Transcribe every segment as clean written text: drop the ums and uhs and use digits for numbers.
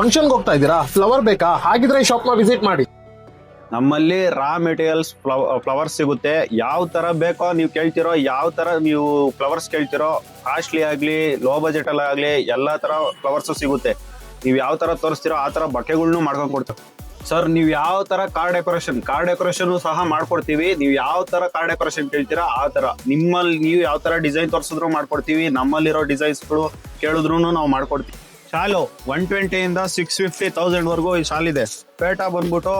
ಫಂಕ್ಷನ್ಗೆ ಹೋಗ್ತಾ ಇದ್ದೀರಾ, ಫ್ಲವರ್ ಬೇಕಾ? ಹಾಗಿದ್ರೆ ಈ ಶಾಪ್ ನ ವಿಸಿಟ್ ಮಾಡಿ. ನಮ್ಮಲ್ಲಿ ರಾ ಮೆಟೀರಿಯಲ್ಸ್ ಫ್ಲವರ್ಸ್ ಸಿಗುತ್ತೆ. ಯಾವ ತರ ಬೇಕೋ ನೀವು ಕೇಳ್ತಿರೋ, ಯಾವ ತರ ನೀವು ಫ್ಲವರ್ಸ್ ಕೇಳ್ತಿರೋ, ಕಾಸ್ಟ್ಲಿ ಆಗ್ಲಿ ಲೋ ಬಜೆಟ್ ಅಲ್ಲಿ ಆಗ್ಲಿ ಎಲ್ಲಾ ತರ ಫ್ಲವರ್ಸ್ ಸಿಗುತ್ತೆ. ನೀವು ಯಾವ ತರ ತೋರಿಸ್ತಿರೋ ಆ ತರ ಬಕೆಗಳ್ನು ಮಾಡ್ಕೊಂಡ್ ಕೊಡ್ತೀವಿ ಸರ್. ನೀವು ಯಾವ ತರ ಕಾರ್ ಡೆಕೋರೇಷನ್ ಸಹ ಮಾಡ್ಕೊಡ್ತೀವಿ. ನೀವು ಯಾವ ತರ ಕಾರ್ ಡೆಕೋರೇಷನ್ ಕೇಳ್ತೀರಾ ಆ ತರ, ನಿಮ್ಮಲ್ಲಿ ನೀವು ಯಾವ ತರ ಡಿಸೈನ್ ತೋರಿಸಿದ್ರು ಮಾಡ್ಕೊಡ್ತೀವಿ. ನಮ್ಮಲ್ಲಿರೋ ಡಿಸೈನ್ಸ್ಗಳು ಕೇಳಿದ್ರು ನಾವು ಮಾಡ್ಕೊಡ್ತೀವಿ. ಶಾಲು 120 ಇಂದ 650,000 ವರ್ಗೂ ಈ ಶಾಲ್ ಇದೆ. ಪೇಟ ಬಂದ್ಬಿಟ್ಟು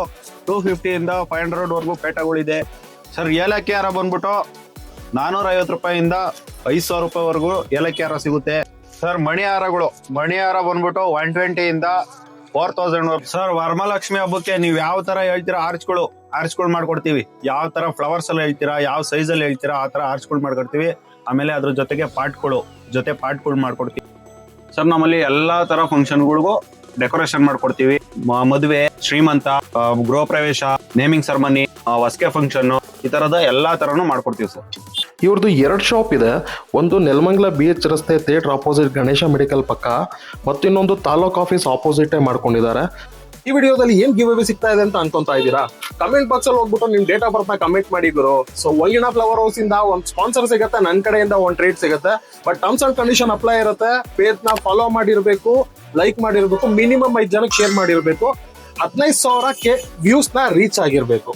250 ಇಂದ 500 ವರ್ಗೂ ಪೇಟಗಳಿದೆ ಸರ್. ಏಲಕ್ಕಿ ಹಾರ ಬಂದ್ಬಿಟ್ಟು 450 ರೂಪಾಯಿಂದ 5,000 ರೂಪಾಯಿ ವರ್ಗೂ ಏಲಕ್ಕಿ ಹಾರ ಸಿಗುತ್ತೆ ಸರ್. ಮಣಿಹಾರ ಬಂದ್ಬಿಟ್ಟು 120 ಇಂದ 4,000 ವರ್ಗೂ ಸರ್. ವರಮಹಾಲಕ್ಷ್ಮಿ ಹಬ್ಬಕ್ಕೆ ನೀವು ಯಾವ ತರ ಹೇಳ್ತೀರಾ ಆರ್ಚ್ಗಳು ಮಾಡ್ಕೊಡ್ತೀವಿ. ಯಾವ ತರ ಫ್ಲವರ್ಸ್ ಅಲ್ಲಿ ಹೇಳ್ತೀರಾ, ಯಾವ ಸೈಜ್ ಅಲ್ಲಿ ಹೇಳ್ತೀರಾ ಆ ತರ ಆರ್ಚ್ಗಳು ಮಾಡ್ಕೊಡ್ತೀವಿ. ಆಮೇಲೆ ಅದ್ರ ಜೊತೆಗೆ ಪಾಟ್ಗಳು ಮಾಡ್ಕೊಡ್ತೀವಿ ಸರ್. ನಮ್ಮಲ್ಲಿ ಎಲ್ಲಾ ತರ ಫಂಕ್ಷನ್ಗಳಿಗೂ ಡೆಕೋರೇಷನ್ ಮಾಡ್ಕೊಡ್ತೀವಿ. ಮದುವೆ, ಶ್ರೀಮಂತ, ಗೃಹ ಪ್ರವೇಶ, ನೇಮಿಂಗ್ ಸೆರೆಮನಿ, ಹೊಸಕೆ ಫಂಕ್ಷನ್, ಈ ತರದ ಎಲ್ಲಾ ತರನು ಮಾಡ್ಕೊಡ್ತೀವಿ ಸರ್. ಇವ್ರದ್ದು 2 ಶಾಪ್ ಇದೆ. ಒಂದು ನೆಲಮಂಗಲ BH ರಸ್ತೆ ಥಿಯೇಟರ್ ಆಪೋಸಿಟ್ ಗಣೇಶ ಮೆಡಿಕಲ್ ಪಕ್ಕ, ಮತ್ತು ಇನ್ನೊಂದು ತಾಲೂಕ್ ಆಫೀಸ್ ಆಪೋಸಿಟ್ ಮಾಡ್ಕೊಂಡಿದ್ದಾರೆ. ಈ ವಿಡಿಯೋದಲ್ಲಿ ಏನ್ ಗಿವ್ ಅವೇ ಸಿಗ್ತಾ ಇದೆ ಅಂತ ಅನ್ಕೊಂತಾ ಇದ್ದೀರಾ? ಕಮೆಂಟ್ ಬಾಕ್ಸ್ ಅಲ್ಲಿ ಹೋಗ್ಬಿಟ್ಟು ನಿಮ್ ಡೇಟ್ ಆಫ್ ಬರ್ತ್ ನ ಕಮೆಂಟ್ ಮಾಡಿ ಗುರು. ಸೊ ವೈನ ಫ್ಲವರ್ ಹೌಸ್ ಇಂದ ಒಂದು ಸ್ಪಾನ್ಸರ್ ಸಿಗುತ್ತೆ, ನನ್ನ ಕಡೆಯಿಂದ ಒಂದು ಟ್ರೀಟ್ ಸಿಗುತ್ತೆ. But terms and condition apply ಇರುತ್ತೆ. ಪೇಜ್ ನ ಫಾಲೋ ಮಾಡಿರ್ಬೇಕು, ಲೈಕ್ ಮಾಡಿರ್ಬೇಕು, ಮಿನಿಮಮ್ 5 ಜನಕ್ಕೆ ಶೇರ್ ಮಾಡಿರ್ಬೇಕು, 15,000 ವ್ಯೂಸ್ ನ ರೀಚ್ ಆಗಿರ್ಬೇಕು.